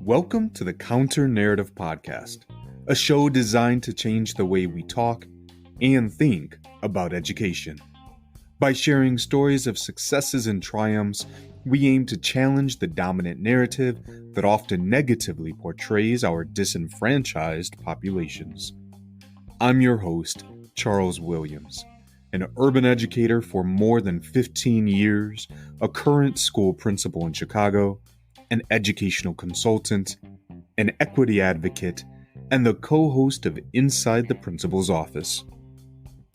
Welcome to the Counter Narrative Podcast, a show designed to change the way we talk and think about education. By sharing stories of successes and triumphs, we aim to challenge the dominant narrative that often negatively portrays our disenfranchised populations. I'm your host, Charles Williams, an urban educator for more than 15 years, a current school principal in Chicago, an educational consultant, an equity advocate, and the co-host of Inside the Principal's Office.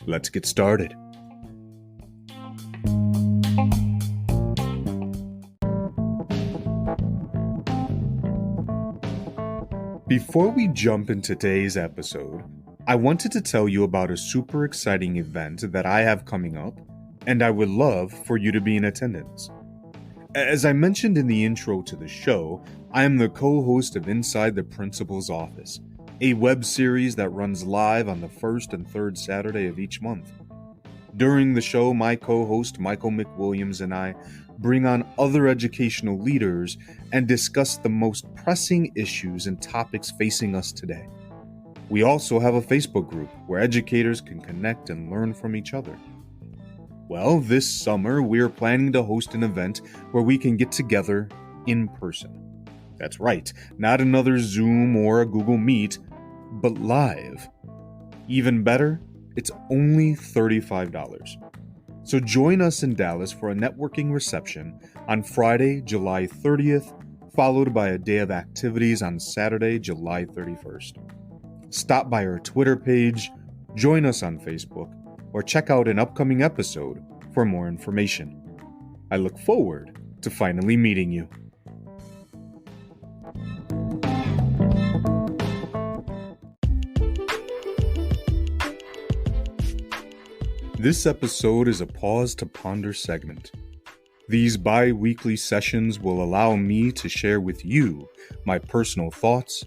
Let's get started. Before we jump into today's episode, I wanted to tell you about a super exciting event that I have coming up, and I would love for you to be in attendance. As I mentioned in the intro to the show, I am the co-host of Inside the Principal's Office, a web series that runs live on the first and third Saturday of each month. During the show, my co-host Michael McWilliams and I bring on other educational leaders and discuss the most pressing issues and topics facing us today. We also have a Facebook group where educators can connect and learn from each other. Well, this summer, we're planning to host an event where we can get together in person. That's right, not another Zoom or a Google Meet, but live. Even better, it's only $35. So join us in Dallas for a networking reception on Friday, July 30th, followed by a day of activities on Saturday, July 31st. Stop by our Twitter page, join us on Facebook, or check out an upcoming episode for more information. I look forward to finally meeting you. This episode is a pause to ponder segment. These bi-weekly sessions will allow me to share with you my personal thoughts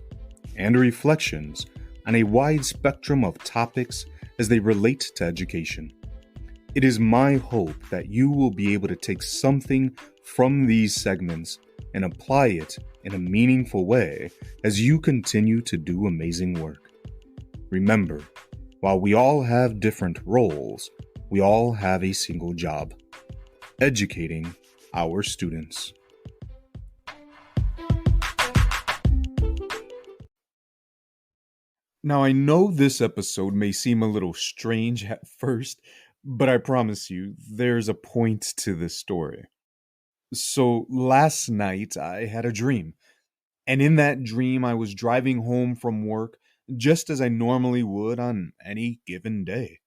and reflections on a wide spectrum of topics as they relate to education. It is my hope that you will be able to take something from these segments and apply it in a meaningful way as you continue to do amazing work. Remember, while we all have different roles, we all have a single job: educating our students. Now, I know this episode may seem a little strange at first, but I promise you, there's a point to this story. So, last night I had a dream, and in that dream I was driving home from work just as I normally would on any given day.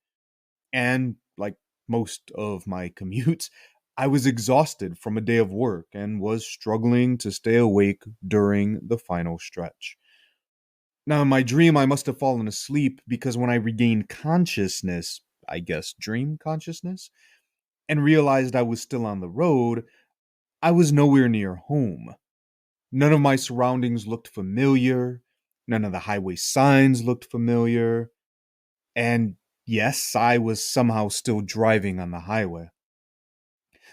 And, like most of my commutes, I was exhausted from a day of work and was struggling to stay awake during the final stretch. Now, in my dream, I must have fallen asleep because when I regained consciousness, I guess dream consciousness, and realized I was still on the road, I was nowhere near home. None of my surroundings looked familiar. None of the highway signs looked familiar. And yes, I was somehow still driving on the highway.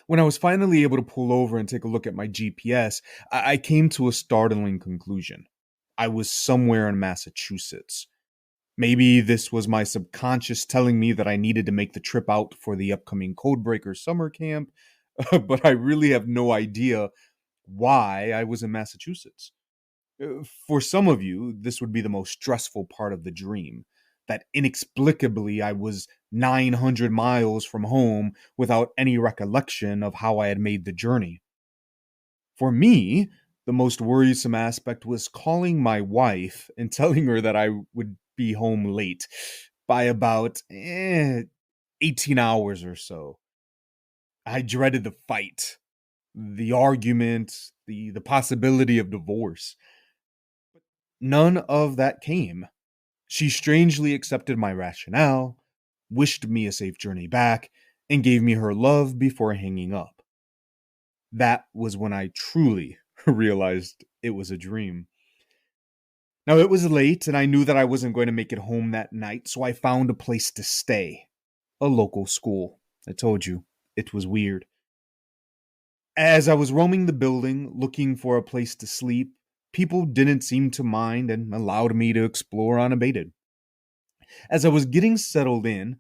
When I was finally able to pull over and take a look at my GPS, I came to a startling conclusion. I was somewhere in Massachusetts. Maybe this was my subconscious telling me that I needed to make the trip out for the upcoming Codebreaker summer camp, but I really have no idea why I was in Massachusetts. For some of you, this would be the most stressful part of the dream, that inexplicably I was 900 miles from home without any recollection of how I had made the journey. For me, the most worrisome aspect was calling my wife and telling her that I would be home late by about 18 hours or so. I dreaded the fight, the argument, the possibility of divorce. None of that came. She strangely accepted my rationale, wished me a safe journey back, and gave me her love before hanging up. That was when I truly realized it was a dream. Now, it was late, and I knew that I wasn't going to make it home that night, so I found a place to stay. A local school. I told you, it was weird. As I was roaming the building looking for a place to sleep, people didn't seem to mind and allowed me to explore unabated. As I was getting settled in,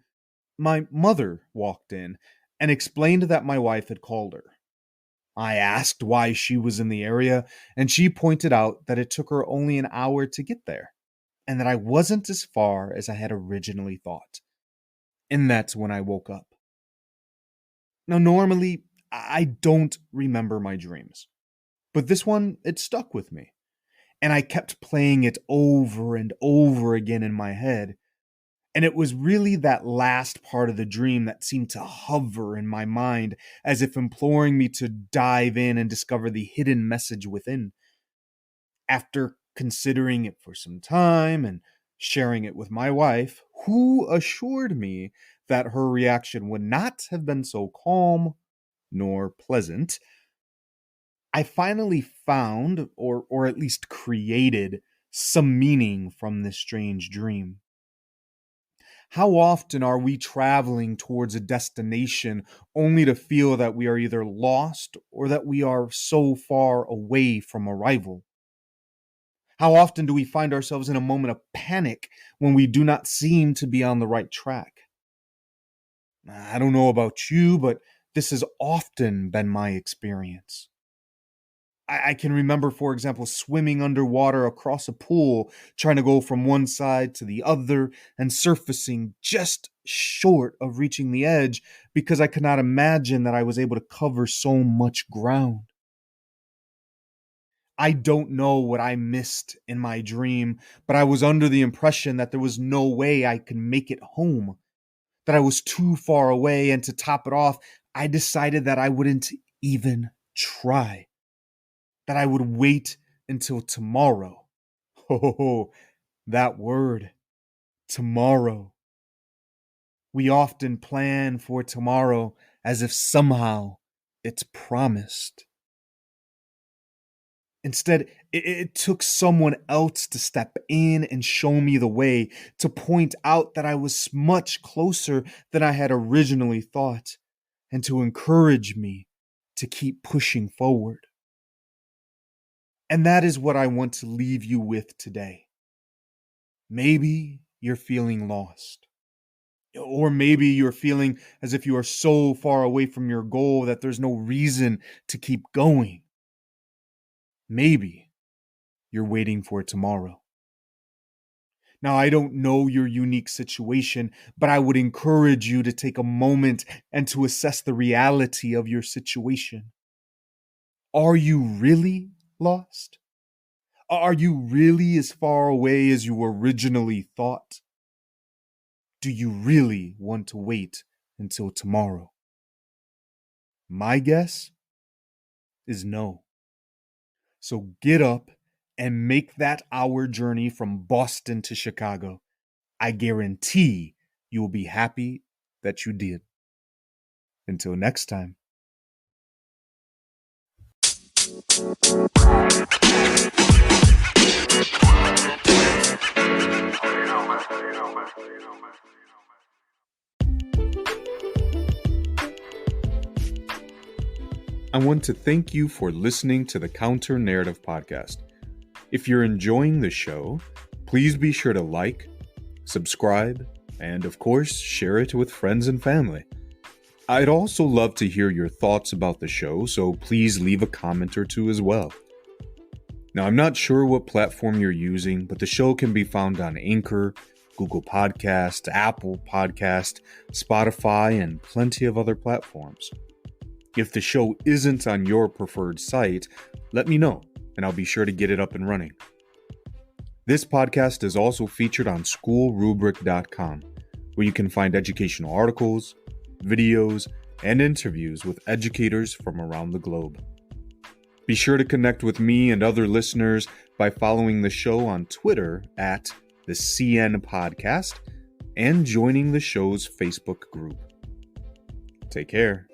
my mother walked in and explained that my wife had called her. I asked why she was in the area, and she pointed out that it took her only an hour to get there, and that I wasn't as far as I had originally thought. And that's when I woke up. Now, normally, I don't remember my dreams, but this one, it stuck with me, and I kept playing it over and over again in my head. And it was really that last part of the dream that seemed to hover in my mind, as if imploring me to dive in and discover the hidden message within. After considering it for some time and sharing it with my wife, who assured me that her reaction would not have been so calm nor pleasant, I finally found, or at least created, some meaning from this strange dream. How often are we traveling towards a destination only to feel that we are either lost or that we are so far away from arrival? How often do we find ourselves in a moment of panic when we do not seem to be on the right track? I don't know about you, but this has often been my experience. I can remember, for example, swimming underwater across a pool, trying to go from one side to the other, and surfacing just short of reaching the edge because I could not imagine that I was able to cover so much ground. I don't know what I missed in my dream, but I was under the impression that there was no way I could make it home, that I was too far away, and to top it off, I decided that I wouldn't even try, that I would wait until tomorrow. Oh, that word, tomorrow. We often plan for tomorrow as if somehow it's promised. Instead, it took someone else to step in and show me the way, to point out that I was much closer than I had originally thought, and to encourage me to keep pushing forward. And that is what I want to leave you with today. Maybe you're feeling lost. Or maybe you're feeling as if you are so far away from your goal that there's no reason to keep going. Maybe you're waiting for tomorrow. Now, I don't know your unique situation, but I would encourage you to take a moment and to assess the reality of your situation. Are you really lost? Are you really as far away as you originally thought? Do you really want to wait until tomorrow? My guess is no. So get up and make that hour journey from Boston to Chicago. I guarantee you will be happy that you did. Until next time. I want to thank you for listening to the Counter Narrative Podcast. If you're enjoying the show, please be sure to like, subscribe, and of course, share it with friends and family. I'd also love to hear your thoughts about the show, so please leave a comment or two as well. Now, I'm not sure what platform you're using, but the show can be found on Anchor, Google Podcast, Apple Podcast, Spotify, and plenty of other platforms. If the show isn't on your preferred site, let me know, and I'll be sure to get it up and running. This podcast is also featured on schoolrubric.com, where you can find educational articles, videos, and interviews with educators from around the globe. Be sure to connect with me and other listeners by following the show on Twitter at the CN Podcast and joining the show's Facebook group. Take care.